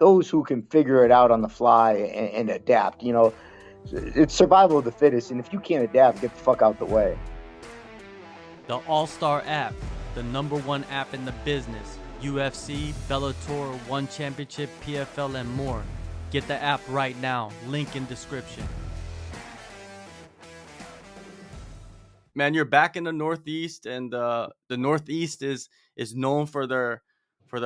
those who can figure it out on the fly and adapt. It's survival of the fittest, and if you can't adapt, get the fuck out the way. The AllStar app, the #1 app in the business. UFC, Bellator, One Championship, PFL, and more. Get the app right now. Link in description. Man, you're back in the Northeast, and the Northeast is known for their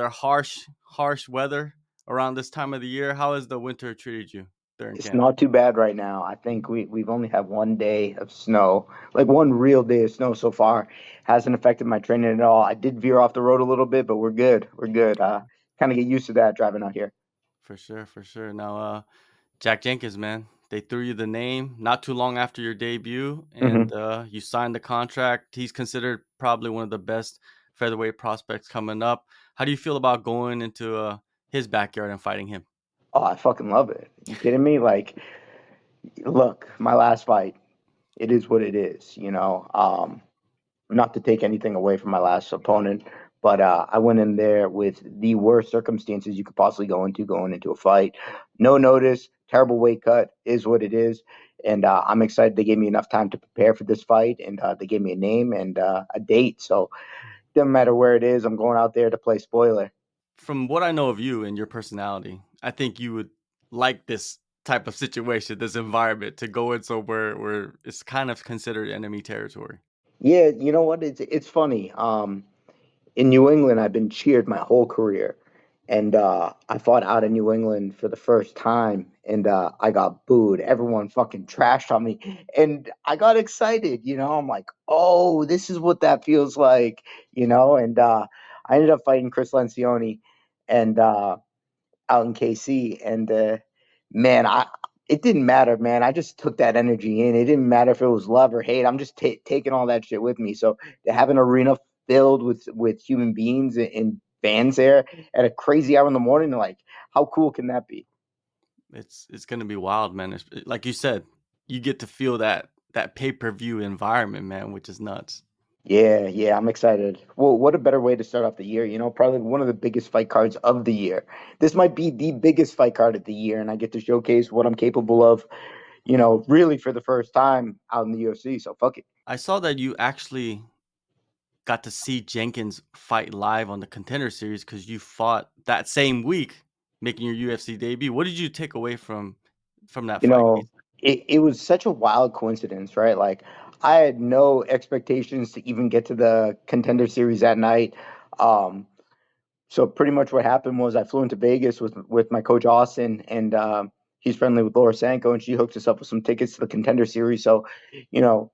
harsh weather around this time of the year. How has the winter treated you there in It's Canada? not too bad right now. I think we've only had one day of snow, like one real day of snow so far. Hasn't affected my training at all. I did veer off the road a little bit, but we're good. We're good. Kind of get used to that driving out here. For sure, for sure. Now, Jack Jenkins, man, they threw you the name not too long after your debut, Hmm. and you signed the contract. He's considered probably one of the best featherweight prospects coming up. How do you feel about going into his backyard and fighting him? Oh, I fucking love it. You kidding me? Like, look, my last fight, it is what it is. Not to take anything away from my last opponent, but I went in there with the worst circumstances you could possibly go into going into a fight. No notice, terrible weight cut is what it is. And I'm excited they gave me enough time to prepare for this fight, and they gave me a name and a date. So doesn't matter where it is, I'm going out there to play spoiler. From what I know of you and your personality, I think you would like this type of situation, this environment, to go in somewhere where it's kind of considered enemy territory. Yeah, you know what? It's funny. In New England, I've been cheered my whole career. And I fought out in New England for the first time, and I got booed. Everyone fucking trashed on me, and I got excited. I'm like, "Oh, this is what that feels like," And I ended up fighting Chris Lencioni, and out in KC, and man, I it didn't matter, man. I just took that energy in. It didn't matter if it was love or hate. I'm just taking all that shit with me. So to have an arena filled with human beings and fans there at a crazy hour in the morning, like how cool can that be? It's gonna be wild, man. Like you said, you get to feel that pay-per-view environment, man, which is nuts. Yeah, yeah, I'm excited. Well, what a better way to start off the year, probably one of the biggest fight cards of the year. This might be the biggest fight card of the year, and I get to showcase what I'm capable of, really for the first time out in the UFC. So fuck it. I saw that you actually got to see Jenkins fight live on the Contender Series because you fought that same week, making your UFC debut. What did you take away from that you fight, know, Keith? it was such a wild coincidence, right? Like I had no expectations to even get to the contender series that night. Um, so pretty much what happened was I flew into Vegas with my coach Austin, and he's friendly with Laura Sanko, and she hooked us up with some tickets to the contender series. So, you know,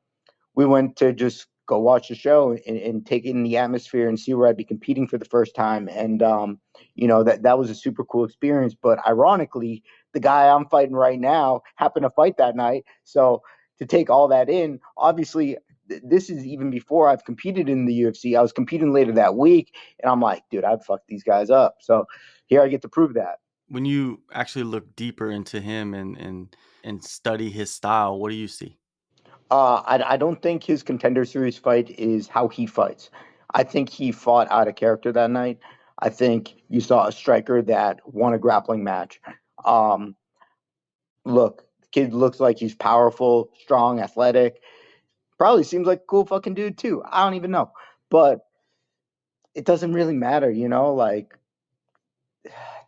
we went to just go watch the show and take in the atmosphere and see where I'd be competing for the first time. And that was a super cool experience. But ironically, the guy I'm fighting right now happened to fight that night. So to take all that in, obviously this is even before I've competed in the UFC. I was competing later that week, and I'm like, dude, I'd fuck these guys up. So here I get to prove that. When you actually look deeper into him and study his style, what do you see? I don't think his contender series fight is how he fights. I think he fought out of character that night. I think you saw a striker that won a grappling match. Um, Look, the kid looks like he's powerful, strong, athletic. Probably seems like a cool fucking dude too. I don't even know, but it doesn't really matter, Like,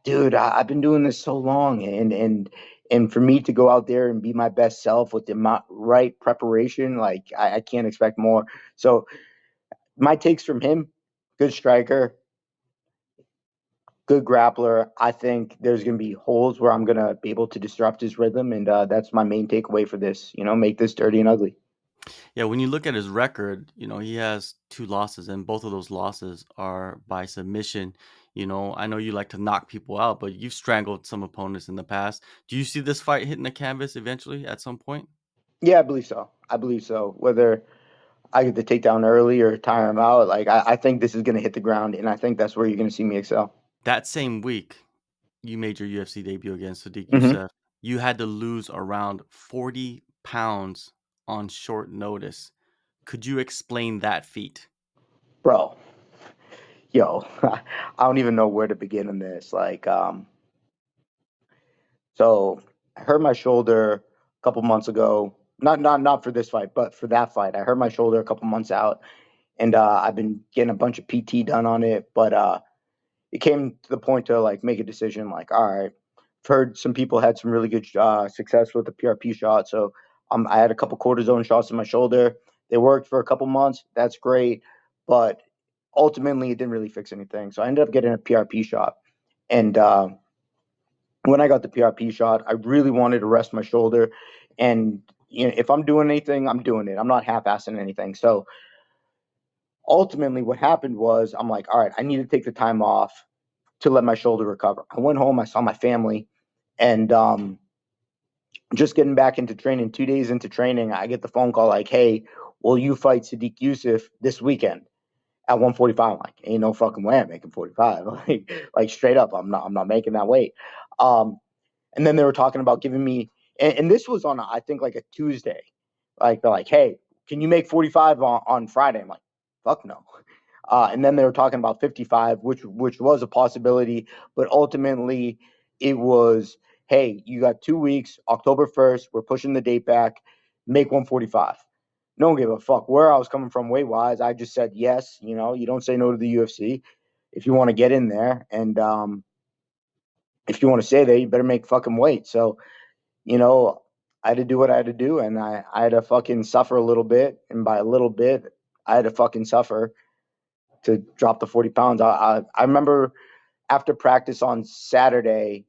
dude, I've been doing this so long, and for me to go out there and be my best self with the right preparation, like I can't expect more. So my takes from him: good striker, good grappler. I think there's going to be holes where I'm going to be able to disrupt his rhythm, and that's my main takeaway for this. Make this dirty and ugly. Yeah, when you look at his record, he has 2 losses, and both of those losses are by submission. I know you like to knock people out, but you've strangled some opponents in the past. Do you see this fight hitting the canvas eventually at some point? Yeah, I believe so. I believe so. Whether I get the takedown early or tire him out, like I think this is going to hit the ground, and I think that's where you're going to see me excel. That same week, you made your UFC debut against Sadiq Hmm. Youssef. You had to lose around 40 pounds on short notice. Could you explain that feat? Bro, yo, I don't even know where to begin in this. Like, So I hurt my shoulder a couple months ago. Not for this fight, but for that fight. I hurt my shoulder a couple months out, and I've been getting a bunch of PT done on it. But it came to the point to like make a decision. Like, all right, I've heard some people had some really good success with the PRP shot. So I had a couple cortisone shots in my shoulder. They worked for a couple months. That's great, but ultimately it didn't really fix anything. So I ended up getting a PRP shot, and when I got the PRP shot, I really wanted to rest my shoulder. And if I'm doing anything, I'm doing it. I'm not half-assing anything. So ultimately, what happened was I'm like, all right, I need to take the time off to let my shoulder recover. I went home, I saw my family, and just getting back into training. 2 days into training, I get the phone call like, "Hey, will you fight Sadiq Yusuf this weekend at 145?" I'm like, "Ain't no fucking way I'm making 45." Like straight up, I'm not making that weight. Um, and then they were talking about giving me, and this was on I think like a Tuesday. Like they're like, "Hey, can you make 45 on Friday?" I'm like, "Fuck no." And then they were talking about 55, which was a possibility, but ultimately it was, "Hey, you got 2 weeks, October 1st. We're pushing the date back. Make 145." No one gave a fuck where I was coming from weight wise. I just said yes. You don't say no to the UFC if you want to get in there, and if you want to stay there, you better make fucking weight. So you know, I had to do what I had to do, and I had to fucking suffer a little bit, and by a little bit, I had to fucking suffer to drop the 40 pounds. I remember after practice on Saturday,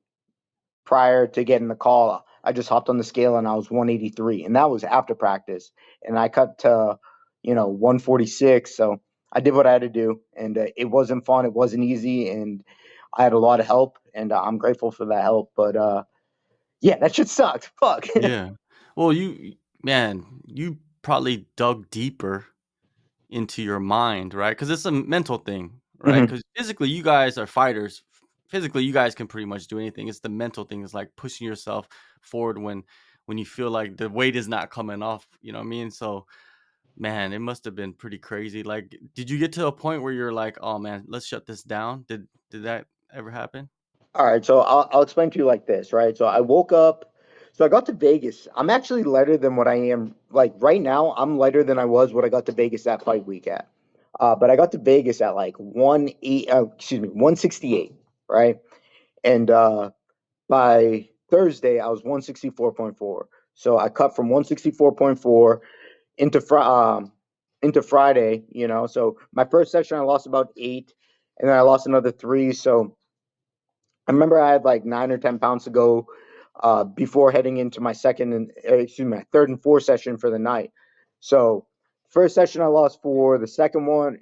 prior to getting the call, I just hopped on the scale and I was 183, and that was after practice, and I cut to 146. So I did what I had to do, and it wasn't fun, it wasn't easy, and I had a lot of help, and I'm grateful for that help. But yeah, that shit sucked. Fuck. Yeah. Well, man, you probably dug deeper into your mind, right? Because it's a mental thing, right? Mhm. Because physically, you guys are fighters. Physically, you guys can pretty much do anything. It's the mental thing. It's like pushing yourself forward when you feel like the weight is not coming off. You know what I mean? So, man, it must have been pretty crazy. Like, did you get to a point where you're like, "Oh man, let's shut this down"? Did that ever happen? All right, so I'll explain to you like this, right? So I woke up, so I got to Vegas. I'm actually lighter than what I am. Like right now, I'm lighter than I was when I got to Vegas that fight week at. But I got to Vegas at like 168, right? And by Thursday, I was 164.4. So I cut from 164.4 into into Friday. So my first session I lost about 8, and then I lost another 3. So I remember I had like 9 or 10 pounds to go before heading into my my third and fourth session for the night. So, first session I lost 4. The second one,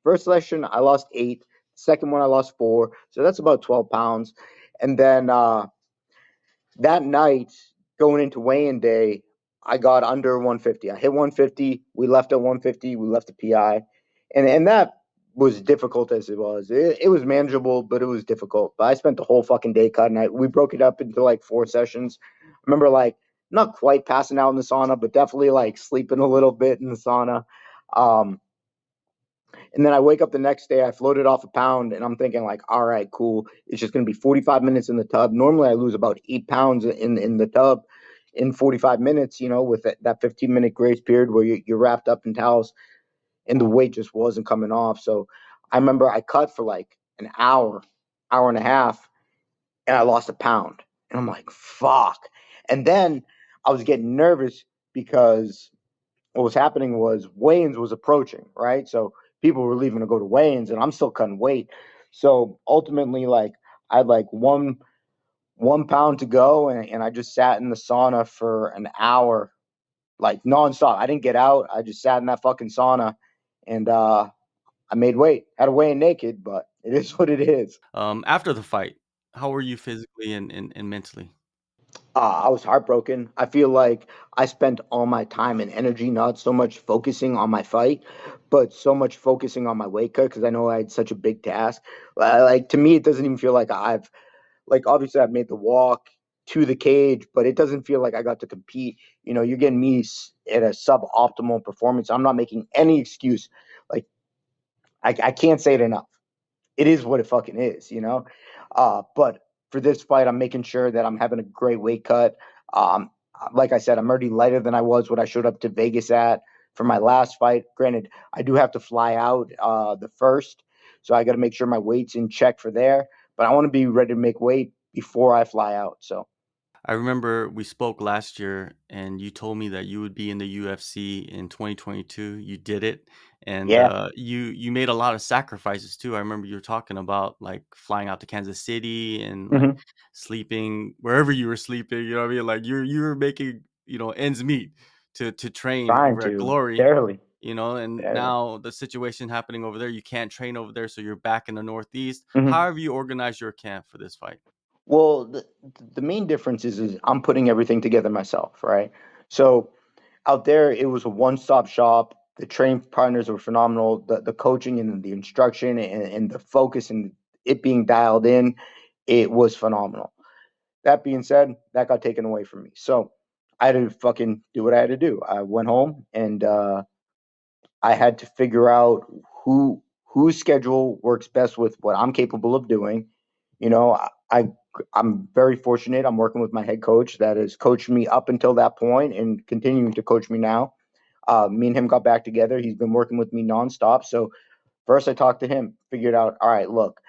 first session I lost 8. Second one I lost 4. So that's about 12 pounds. And then that night, going into weigh-in day, I got under 150. I hit 150. We left at 150. We left the PI, and that was difficult as it was. It was manageable, but it was difficult. But I spent the whole fucking day cutting. We broke it up into like 4 sessions. I remember like not quite passing out in the sauna, but definitely like sleeping a little bit in the sauna. Um, and then I wake up the next day, I floated off a pound, and I'm thinking like, all right, cool. It's just gonna be 45 minutes in the tub. Normally I lose about 8 pounds in the tub in 45 minutes, with that 15-minute grace period where you're wrapped up in towels, and the weight just wasn't coming off. So I remember I cut for like an hour and a half, and I lost a pound. And I'm like, fuck. And then I was getting nervous because what was happening was weigh-ins was approaching, right? So people were leaving to go to weigh-ins, and I'm still cutting weight. So ultimately, like I had like one pound to go, and I just sat in the sauna for an hour, like nonstop. I didn't get out. I just sat in that fucking sauna, and I made weight. Had to weigh in naked, but it is what it is. After the fight, how were you physically and mentally? I was heartbroken. I feel like I spent all my time and energy not so much focusing on my fight, but so much focusing on my weight cut because I know I had such a big task. Like to me, it doesn't even feel like obviously I've made the walk to the cage, but it doesn't feel like I got to compete. You're getting me at a suboptimal performance. I'm not making any excuse. Like I can't say it enough. It is what it fucking is. But for this fight, I'm making sure that I'm having a great weight cut. Um, like I said, I'm already lighter than I was when I showed up to Vegas at for my last fight. Granted, I do have to fly out the first, so I got to make sure my weight's in check for there. But I want to be ready to make weight before I fly out. So I remember we spoke last year and you told me that you would be in the UFC in 2022. You did it. And yeah. you made a lot of sacrifices too. I remember you were talking about like flying out to Kansas City and like Hmm. sleeping wherever you were sleeping, you know what I mean? Like you were making, ends meet to train Trying over at to Glory, barely, and barely. now the situation happening over there, you can't train over there, so you're back in the Northeast. Hmm. How have you organized your camp for this fight? Well, the main difference is I'm putting everything together myself, right? So out there, it was a one-stop shop. The training partners were phenomenal. The coaching and the instruction and the focus and it being dialed in, it was phenomenal. That being said, that got taken away from me. So I had to fucking do what I had to do. I went home and I had to figure out whose schedule works best with what I'm capable of doing. You know, I'm very fortunate. I'm working with my head coach that has coached me up until that point and continuing to coach me now. Me and him got back together. He's been working with me nonstop. So first, I talked to him, figured out, all right, look,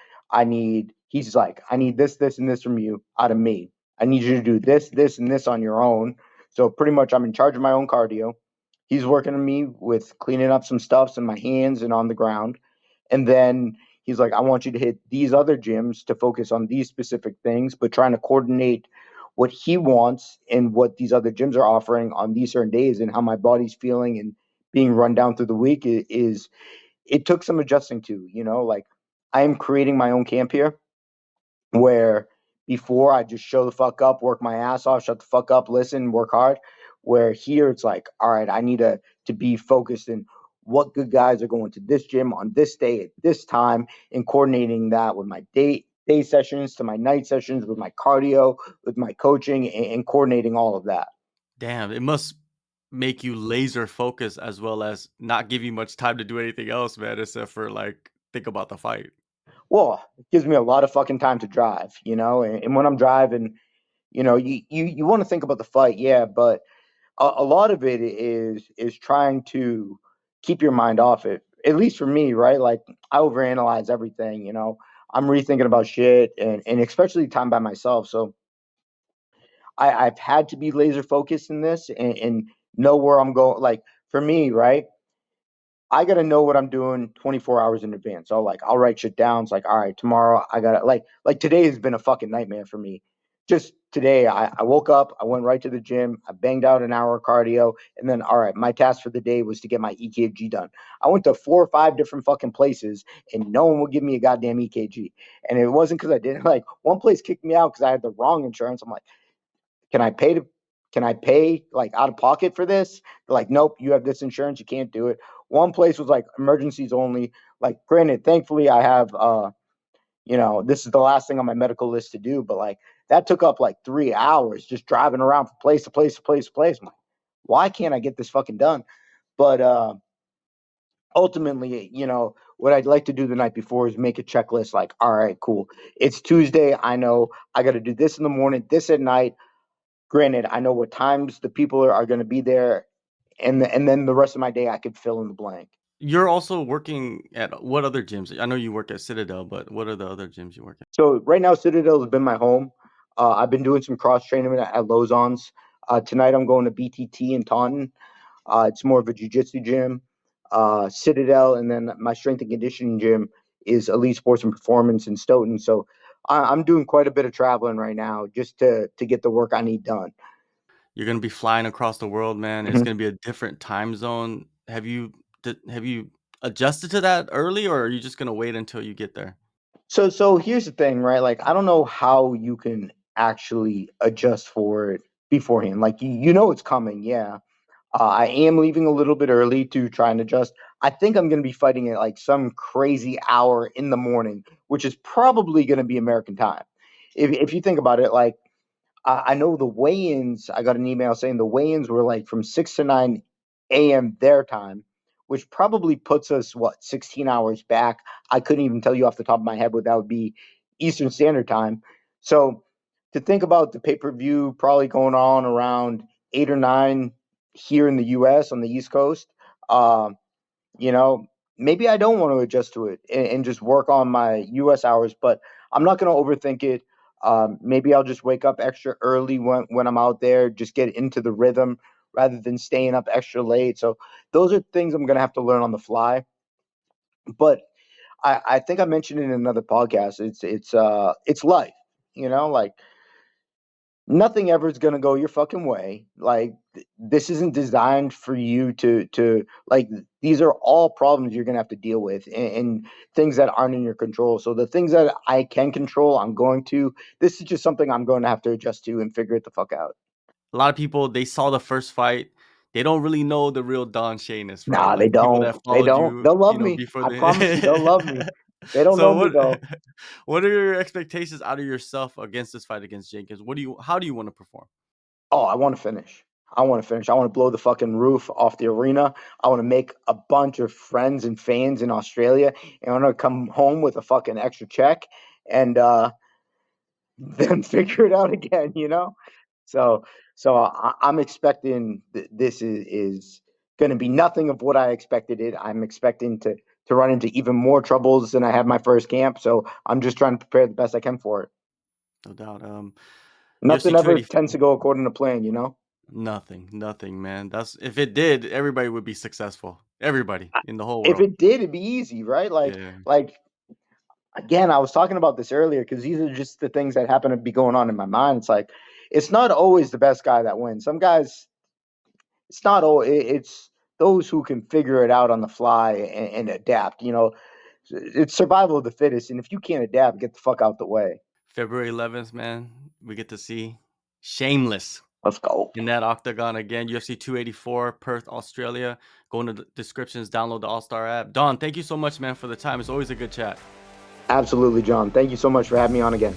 he's like, I need this, this, and this from you out of me. I need you to do this, this, and this on your own. So pretty much I'm in charge of my own cardio. He's working on me with cleaning up some stuffs in my hands and on the ground. And then he's like, I want you to hit these other gyms to focus on these specific things, but trying to coordinate what he wants and what these other gyms are offering on these certain days and how my body's feeling and being run down through the week is it took some adjusting to, like I am creating my own camp here where before I just show the fuck up, work my ass off, shut the fuck up, listen, work hard. Where here it's like, all right, I need to be focused in what good guys are going to this gym on this day at this time and coordinating that with my day sessions to my night sessions with my cardio, with my coaching and coordinating all of that. Damn, it must make you laser focus as well as not give you much time to do anything else, man, except for like think about the fight. Well, it gives me a lot of fucking time to drive, and when I'm driving, you want to think about the fight, yeah, but a lot of it is trying to keep your mind off it. At least for me, right? Like I overanalyze everything. I'm rethinking about shit, and especially time by myself. So I've had to be laser focused in this and know where I'm going. Like for me, right? I gotta know what I'm doing 24 hours in advance. So like I'll write shit down. It's like, all right, tomorrow I gotta like today has been a fucking nightmare for me. Just today, I woke up, I went right to the gym, I banged out an hour of cardio, and then all right, my task for the day was to get my EKG done. I went to 4 or 5 different fucking places, and no one would give me a goddamn EKG. And it wasn't because I didn't like one place kicked me out because I had the wrong insurance. I'm like, can I pay to can I pay like out of pocket for this? They're like, nope, you have this insurance, you can't do it. One place was like emergencies only. Like, granted, thankfully I have this is the last thing on my medical list to do, but like that took up like 3 hours just driving around from place to place to place to place. I'm like, why can't I get this fucking done? But ultimately, what I'd like to do the night before is make a checklist like, all right, cool. It's Tuesday. I know I got to do this in the morning, this at night. Granted, I know what times the people are going to be there, and then the rest of my day I could fill in the blank. You're also working at what other gyms? I know you work at Citadel, but what are the other gyms you work at? So right now, Citadel has been my home. I've been doing some cross training at Lozon's. Tonight I'm going to BTT in Taunton. It's more of a jiu-jitsu gym. Citadel, and then my strength and conditioning gym is Elite Sports and Performance in Stoughton. So I'm doing quite a bit of traveling right now just to get the work I need done. You're gonna be flying across the world, man. It's Mhm. gonna be a different time zone. Have you adjusted to that early, or are you just gonna wait until you get there? So here's the thing, right? Like I don't know how you can actually adjust for it beforehand. Like you know it's coming, yeah. I am leaving a little bit early to try and adjust. I think I'm going to be fighting at like some crazy hour in the morning, which is probably going to be American time. If you think about it, like I know the weigh-ins. I got an email saying the weigh-ins were like from 6 to 9 a.m. their time, which probably puts us what 16 hours back. I couldn't even tell you off the top of my head what that would be Eastern Standard Time. So to think about the pay-per-view probably going on around 8 or 9 here in the US on the East Coast, um, you know, maybe I don't want to adjust to it and just work on my US hours, but I'm not going to overthink it. Maybe I'll just wake up extra early when I'm out there, just get into the rhythm rather than staying up extra late. So those are things I'm going to have to learn on the fly. But I think I mentioned it in another podcast. It's life, like nothing ever is gonna go your fucking way. Like this isn't designed for you to like. These are all problems you're gonna have to deal with, and things that aren't in your control. So the things that I can control, I'm going to. This is just something I'm going to have to adjust to and figure it the fuck out. A lot of people, they saw the first fight. They don't really know the real Don Shainis, right? Nah, they Like the people don't. that They followed don't. you, They'll love me. before I promise you, they'll love me. the They don't know So me what though. what are your expectations out of yourself against this fight against Jenkins? How do you want to perform? Oh, I want to finish. I want to finish. I want to blow the fucking roof off the arena. I want to make a bunch of friends and fans in Australia, and I want to come home with a fucking extra check and then figure it out again. So, I'm expecting this is going to be nothing of what I expected it. I'm expecting to run into even more troubles than I had my first camp. So I'm just trying to prepare the best I can for it. No doubt. UFC Nothing ever 280. tends to go according to plan. Nothing, man. That's if it did, everybody would be successful. Everybody in the whole If world. it did, it'd be easy, right? Yeah. Like again, I was talking about this earlier because these are just the things that happen to be going on in my mind. It's like it's not always the best guy that wins. Some guys, it's not always. It's those who can figure it out on the fly and adapt. It's survival of the fittest, and if you can't adapt, get the fuck out the way. February 11th, man, we get to see Shameless Let's go. in that octagon again. UFC 284, Perth, Australia. Go into the descriptions, download the AllStar app. Don, thank you so much, man, for the time. It's always a good chat. Absolutely, John. Thank you so much for having me on again.